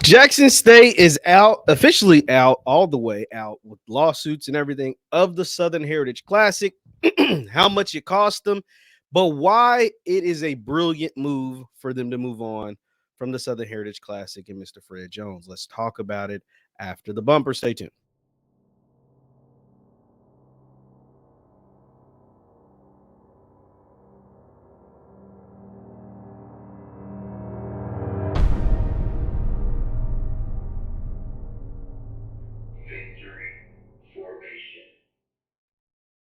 Jackson State is out, officially out, all the way out with lawsuits and everything of the Southern Heritage Classic, how much it cost them, but why it is a brilliant move for them to move on from the Southern Heritage Classic and Mr. Fred Jones. Let's talk about it after the bumper. Stay tuned.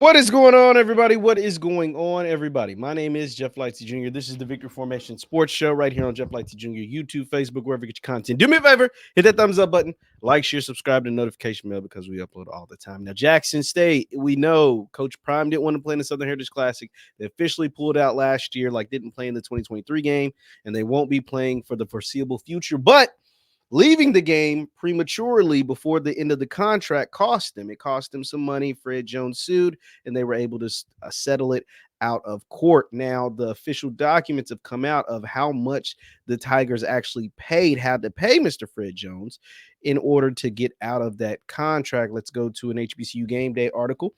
What is going on, everybody? What is going on, everybody? My name is JeffLightsyJr. This is the Victory Formation Sports Show right here on JeffLightsyJr. YouTube, Facebook, wherever you get your content. Do me a favor, hit that thumbs up button, like, share, subscribe to the notification bell because we upload all the time. Now, Jackson State, we know Coach Prime didn't want to play in the Southern Heritage Classic. They officially pulled out last year, didn't play in the 2023 game, and they won't be playing for the foreseeable future. But leaving the game prematurely before the end of the contract cost them. It cost them some money. Fred Jones sued, and they were able to settle it out of court. Now, the official documents have come out of how much the Tigers actually had to pay Mr. Fred Jones in order to get out of that contract. Let's go to an HBCU Game Day article.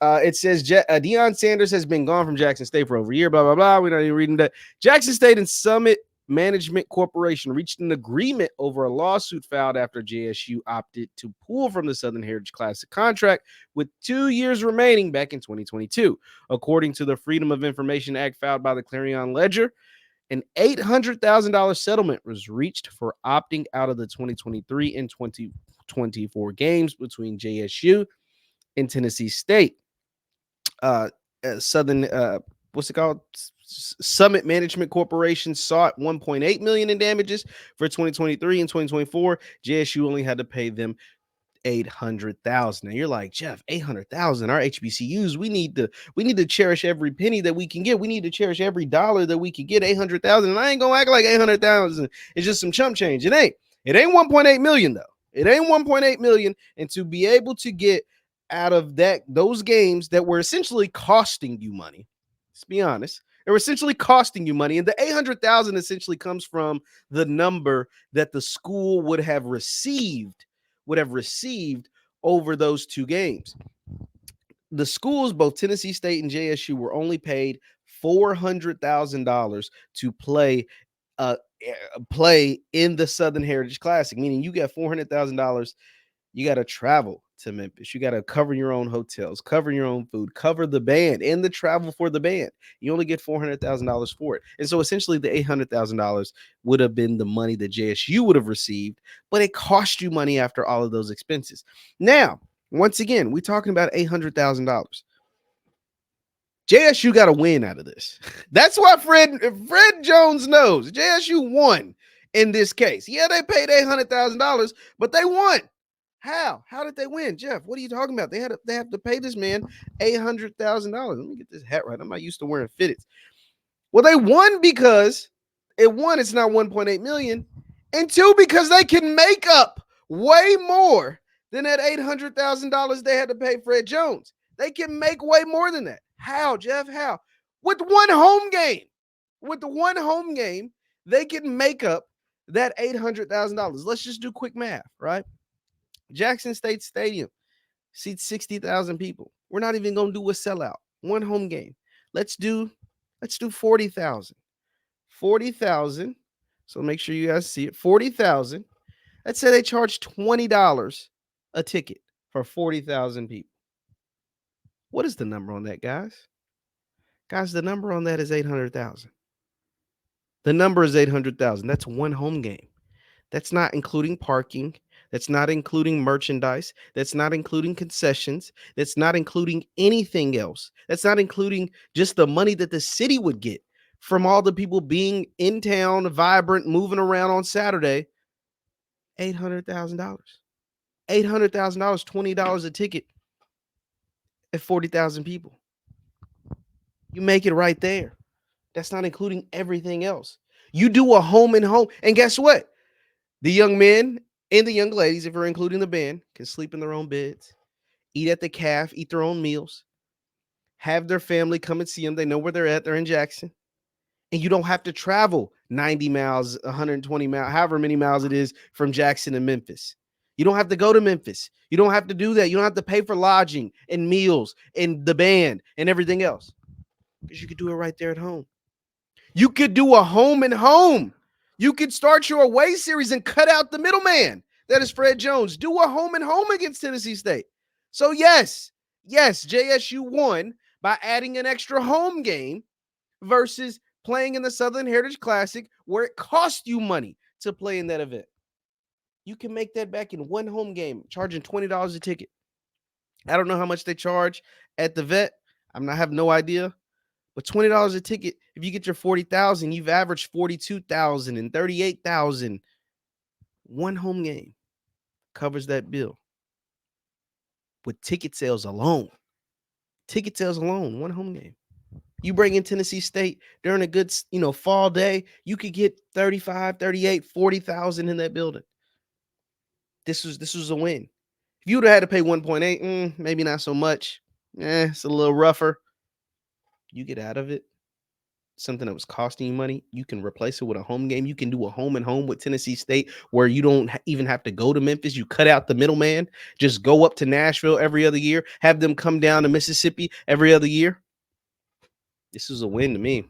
It says Deion Sanders has been gone from Jackson State for over a year, blah, blah, blah. We're not even reading that. Jackson State and Summit Management Corporation reached an agreement over a lawsuit filed after JSU opted to pull from the Southern Heritage Classic contract with 2 years remaining back in 2022. According to the Freedom of Information Act filed by the Clarion Ledger, an $800,000 settlement was reached for opting out of the 2023 and 2024 games between JSU and Tennessee State. Summit Management Corporation sought $1.8 million in damages for 2023 and 2024. JSU only had to pay them $800,000. Now you're like, Jeff, $800,000. Our HBCUs, we need to cherish every penny that we can get. We need to cherish every dollar that we can get. $800,000, and I ain't gonna act like $800,000 is just some chump change. It ain't 1.8 million though. It ain't 1.8 million, and to be able to get out of those games that were essentially costing you money. Let's be honest. They were essentially costing you money. And the $800,000 essentially comes from the number that the school would have received over those two games. The schools, both Tennessee State and JSU, were only paid $400,000 to play in the Southern Heritage Classic, meaning you got $400,000. You got to travel to Memphis. You got to cover your own hotels, cover your own food, cover the band and the travel for the band. You only get $400,000 for it. And so essentially the $800,000 would have been the money that JSU would have received, but it cost you money after all of those expenses. Now, once again, we're talking about $800,000. JSU got a win out of this. That's why Fred Jones knows JSU won in this case. Yeah, they paid $800,000, but they won. How did they win, Jeff? What are you talking about? They have to pay this man $800,000. Let me get this hat right. I'm not used to wearing fitteds. Well, they won because it's not 1.8 million, and two, because they can make up way more than that $800,000 they had to pay Fred Jones. They can make way more than that. How, Jeff? How? With one home game. With the one home game, they can make up that $800,000. Let's just do quick math, right? Jackson State Stadium seats 60,000 people. We're not even going to do a sellout. One home game. Let's do 40,000. 40,000. So make sure you guys see it. 40,000. Let's say they charge $20 a ticket for 40,000 people. What is the number on that, guys? Guys, the number on that is 800,000. The number is 800,000. That's one home game. That's not including parking. That's not including merchandise. That's not including concessions. That's not including anything else. That's not including just the money that the city would get from all the people being in town, vibrant, moving around on Saturday. $800,000. $800,000, $20 a ticket at 40,000 people. You make it right there. That's not including everything else. You do a home and home. And guess what? The young men and the young ladies, if we're including the band, can sleep in their own beds, eat at the calf, eat their own meals, have their family come and see them. They know where they're at. They're in Jackson. And you don't have to travel 90 miles, 120 miles, however many miles it is from Jackson to Memphis. You don't have to go to Memphis. You don't have to do that. You don't have to pay for lodging and meals and the band and everything else, because you could do it right there at home. You could do a home and home. You could start your away series and cut out the middleman. That is Fred Jones. Do a home and home against Tennessee State. So yes, JSU won by adding an extra home game versus playing in the Southern Heritage Classic, where it cost you money to play in that event. You can make that back in one home game, charging $20 a ticket. I don't know how much they charge at the vet. I have no idea. But $20 a ticket, if you get your 40,000, you've averaged 42,000 and 38,000. One home game covers that bill with ticket sales alone. Ticket sales alone, one home game. You bring in Tennessee State during a good, fall day, you could get 35, 38, 40,000 in that building. This was a win. If you would have had to pay 1.8, maybe not so much. It's a little rougher. You get out of it. Something that was costing you money, you can replace it with a home game. You can do a home and home with Tennessee State where you don't even have to go to Memphis. You cut out the middleman. Just go up to Nashville every other year. Have them come down to Mississippi every other year. This is a win to me.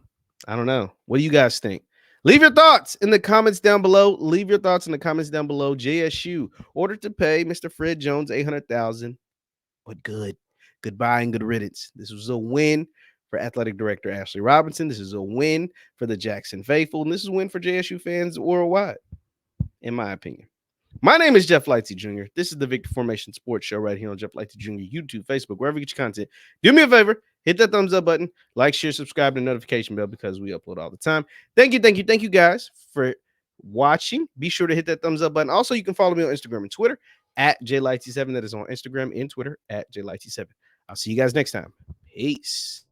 I don't know. What do you guys think? Leave your thoughts in the comments down below. JSU ordered to pay Mr. Fred Jones $800,000, but good. Goodbye and good riddance. This was a win for Athletic Director Ashley Robinson. This is a win for the Jackson faithful, and this is a win for JSU fans worldwide, in my opinion. My name is Jeff Lightsy Jr. This is the Victor Formation Sports Show right here on Jeff Lightsy Jr. YouTube, Facebook, wherever you get your content. Do me a favor, hit that thumbs up button, like, share, subscribe, and the notification bell because we upload all the time. Thank you guys for watching. Be sure to hit that thumbs up button. Also, you can follow me on Instagram and Twitter at JLightsy7. That is on Instagram and Twitter at JLightsy7. I'll see you guys next time. Peace.